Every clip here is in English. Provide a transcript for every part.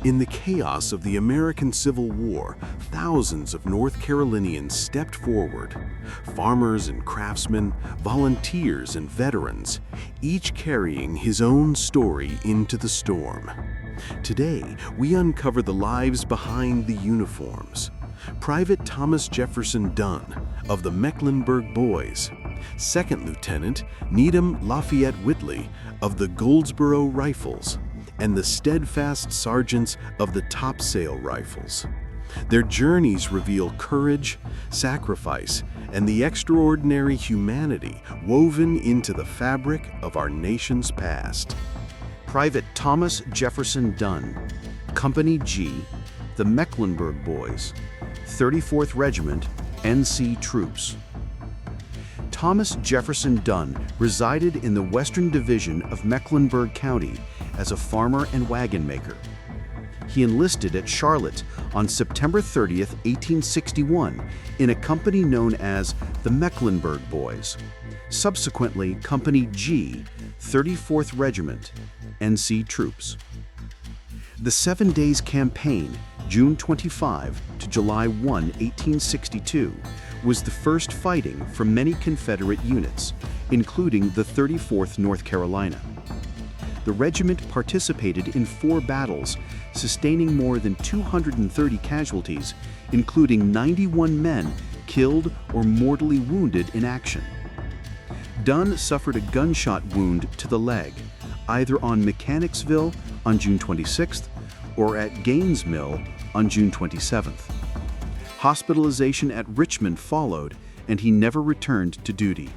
In the chaos of the American Civil War, thousands of North Carolinians stepped forward. Farmers and craftsmen, volunteers and veterans, each carrying his own story into the storm. Today, we uncover the lives behind the uniforms. Private Thomas Jefferson Dunn of the Mecklenburg Boys, Second Lieutenant Needham Lafayette Whitley of the Goldsboro Rifles, and the steadfast sergeants of the Topsail Rifles. Their journeys reveal courage, sacrifice, and the extraordinary humanity woven into the fabric of our nation's past. Private Thomas Jefferson Dunn, Company G, the Mecklenburg Boys, 34th Regiment, NC Troops. Thomas Jefferson Dunn resided in the Western Division of Mecklenburg County as a farmer and wagon maker. He enlisted at Charlotte on September 30th, 1861, in a company known as the Mecklenburg Boys, subsequently Company G, 34th Regiment, NC Troops. The 7 Days Campaign, June 25 to July 1, 1862, was the first fighting for many Confederate units, including the 34th North Carolina. The regiment participated in 4 battles, sustaining more than 230 casualties, including 91 men killed or mortally wounded in action. Dunn suffered a gunshot wound to the leg, either on Mechanicsville on June 26th or at Gaines Mill on June 27th. Hospitalization at Richmond followed, and he never returned to duty.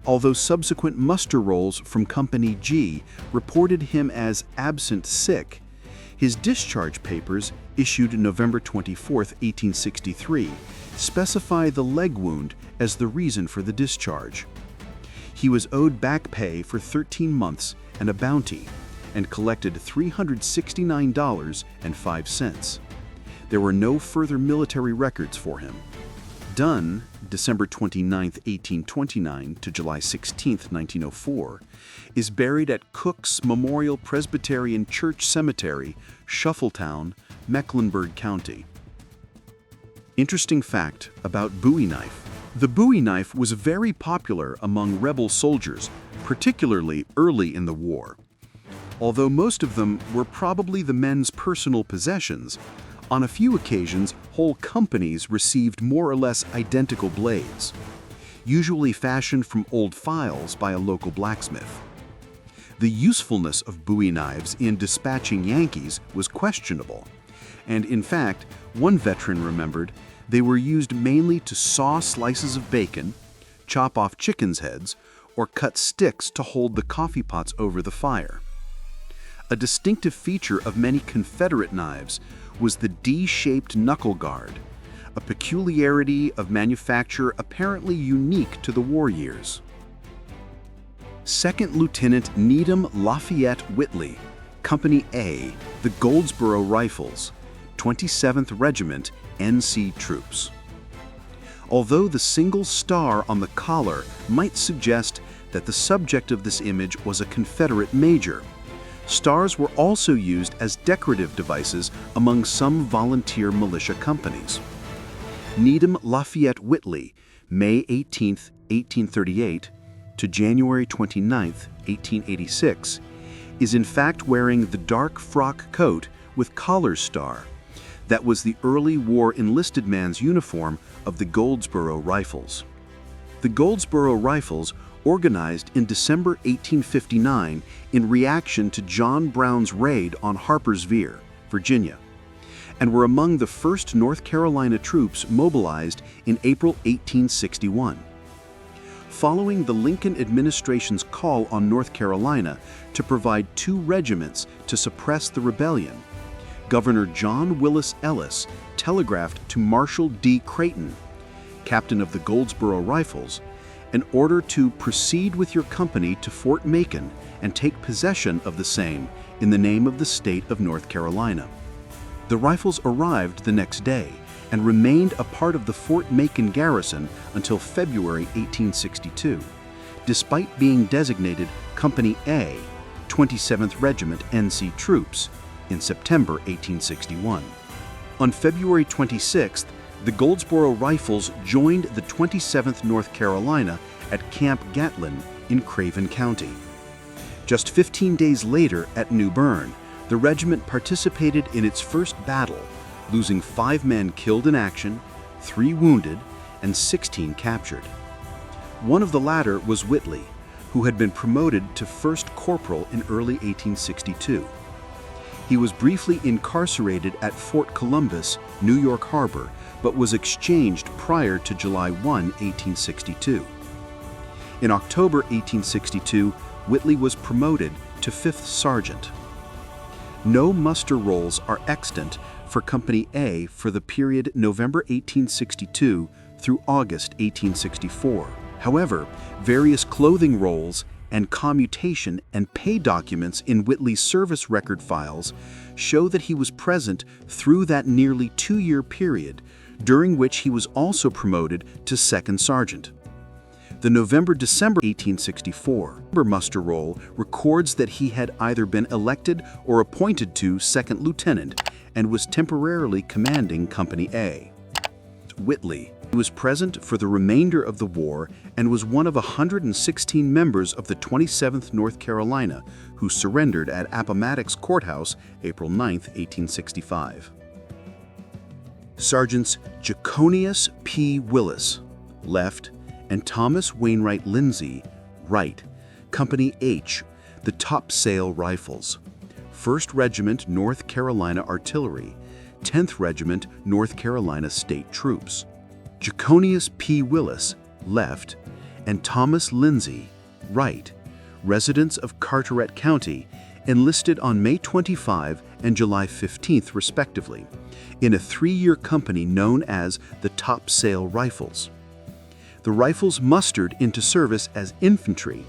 Although subsequent muster rolls from Company G reported him as absent sick, his discharge papers, issued November 24, 1863, specify the leg wound as the reason for the discharge. He was owed back pay for 13 months and a bounty, and collected $369.05. There were no further military records for him. Dunn, December 29, 1829 to July 16, 1904, is buried at Cook's Memorial Presbyterian Church Cemetery, Shuffletown, Mecklenburg County. Interesting fact about Bowie knife. The Bowie knife was very popular among rebel soldiers, particularly early in the war. Although most of them were probably the men's personal possessions, on a few occasions, whole companies received more or less identical blades, usually fashioned from old files by a local blacksmith. The usefulness of Bowie knives in dispatching Yankees was questionable, and in fact, one veteran remembered they were used mainly to saw slices of bacon, chop off chickens' heads, or cut sticks to hold the coffee pots over the fire. A distinctive feature of many Confederate knives was the D-shaped knuckle guard, a peculiarity of manufacture apparently unique to the war years. Second Lieutenant Needham Lafayette Whitley, Company A, the Goldsboro Rifles, 27th Regiment, NC Troops. Although the single star on the collar might suggest that the subject of this image was a Confederate major, stars were also used as decorative devices among some volunteer militia companies. Needham Lafayette Whitley, May 18, 1838 to January 29, 1886, is in fact wearing the dark frock coat with collar star that was the early war enlisted man's uniform of the Goldsboro Rifles. The Goldsboro Rifles organized in December 1859 in reaction to John Brown's raid on Harper's Ferry, Virginia, and were among the first North Carolina troops mobilized in April 1861. Following the Lincoln administration's call on North Carolina to provide 2 regiments to suppress the rebellion, Governor John Willis Ellis telegraphed to Marshal D. Creighton, captain of the Goldsboro Rifles, an order to proceed with your company to Fort Macon and take possession of the same in the name of the state of North Carolina. The Rifles arrived the next day and remained a part of the Fort Macon garrison until February 1862, despite being designated Company A, 27th Regiment NC Troops, in September 1861. On February 26th, the Goldsboro Rifles joined the 27th North Carolina at Camp Gatlin in Craven County. Just 15 days later at New Bern, the regiment participated in its first battle, losing 5 men killed in action, 3 wounded, and 16 captured. One of the latter was Whitley, who had been promoted to first corporal in early 1862. He was briefly incarcerated at Fort Columbus, New York Harbor, but was exchanged prior to July 1, 1862. In October 1862, Whitley was promoted to 5th Sergeant. No muster rolls are extant for Company A for the period November 1862 through August 1864. However, various clothing rolls and commutation and pay documents in Whitley's service record files show that he was present through that nearly 2-year period, during which he was also promoted to 2nd Sergeant. The November-December 1864 muster roll records that he had either been elected or appointed to 2nd Lieutenant and was temporarily commanding Company A. Whitley was present for the remainder of the war and was one of 116 members of the 27th North Carolina who surrendered at Appomattox Courthouse April 9, 1865. Sergeants Jaconius P. Willis, left, and Thomas Wainwright Lindsay, right, Company H, the Topsail Rifles, 1st Regiment North Carolina Artillery, 10th Regiment North Carolina State Troops. Jaconius P. Willis, left, and Thomas Lindsay, right, residents of Carteret County, enlisted on May 25 and July 15th respectively, in a 3-year company known as the Topsail Rifles. The Rifles mustered into service as infantry,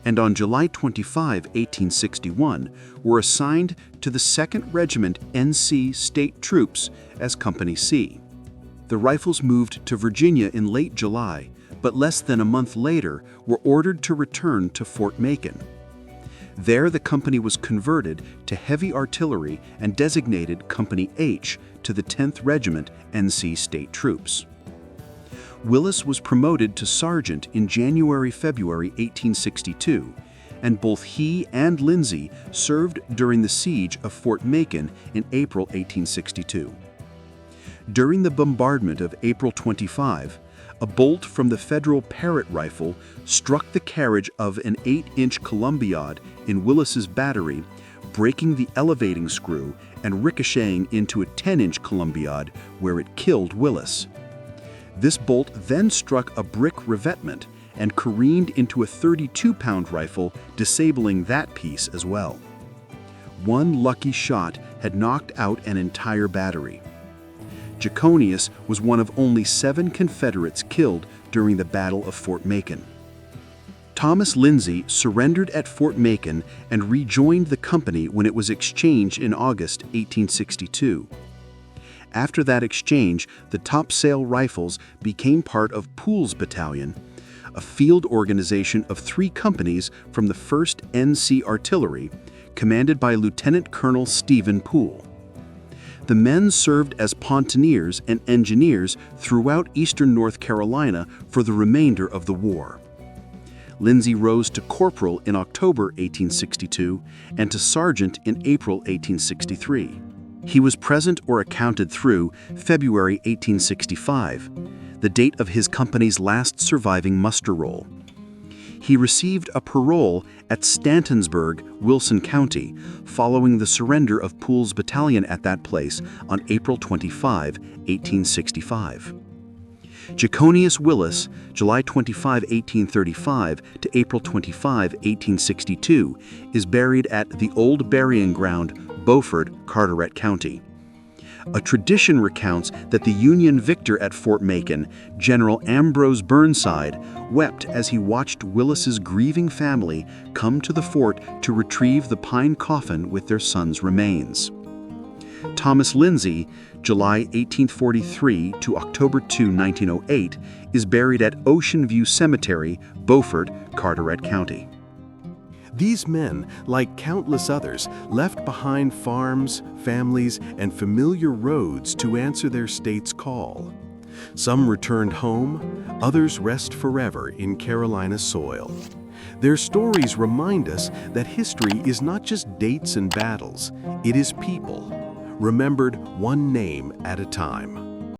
and on July 25, 1861, were assigned to the 2nd Regiment NC State Troops as Company C. The Rifles moved to Virginia in late July, but less than a month later were ordered to return to Fort Macon. There the company was converted to heavy artillery and designated Company H to the 10th Regiment NC State Troops. Willis was promoted to sergeant in January-February 1862, and both he and Lindsay served during the siege of Fort Macon in April 1862. During the bombardment of April 25, a bolt from the Federal Parrott rifle struck the carriage of an 8-inch columbiad in Willis's battery, breaking the elevating screw and ricocheting into a 10-inch columbiad where it killed Willis. This bolt then struck a brick revetment and careened into a 32-pound rifle, disabling that piece as well. One lucky shot had knocked out an entire battery. Jaconius was one of only 7 Confederates killed during the Battle of Fort Macon. Thomas Lindsay surrendered at Fort Macon and rejoined the company when it was exchanged in August 1862. After that exchange, the Topsail Rifles became part of Poole's Battalion, a field organization of 3 companies from the 1st NC Artillery, commanded by Lieutenant Colonel Stephen Poole. The men served as pontooniers and engineers throughout eastern North Carolina for the remainder of the war. Lindsay rose to corporal in October 1862 and to sergeant in April 1863. He was present or accounted through February 1865, the date of his company's last surviving muster roll. He received a parole at Stantonsburg, Wilson County, following the surrender of Poole's battalion at that place on April 25, 1865. Jaconius Willis, July 25, 1835 to April 25, 1862, is buried at the Old Burying Ground, Beaufort, Carteret County. A tradition recounts that the Union victor at Fort Macon, General Ambrose Burnside, wept as he watched Willis's grieving family come to the fort to retrieve the pine coffin with their son's remains. Thomas Lindsay, July 1843 to October 2, 1908, is buried at Ocean View Cemetery, Beaufort, Carteret County. These men, like countless others, left behind farms, families, and familiar roads to answer their state's call. Some returned home, others rest forever in Carolina soil. Their stories remind us that history is not just dates and battles, it is people, remembered one name at a time.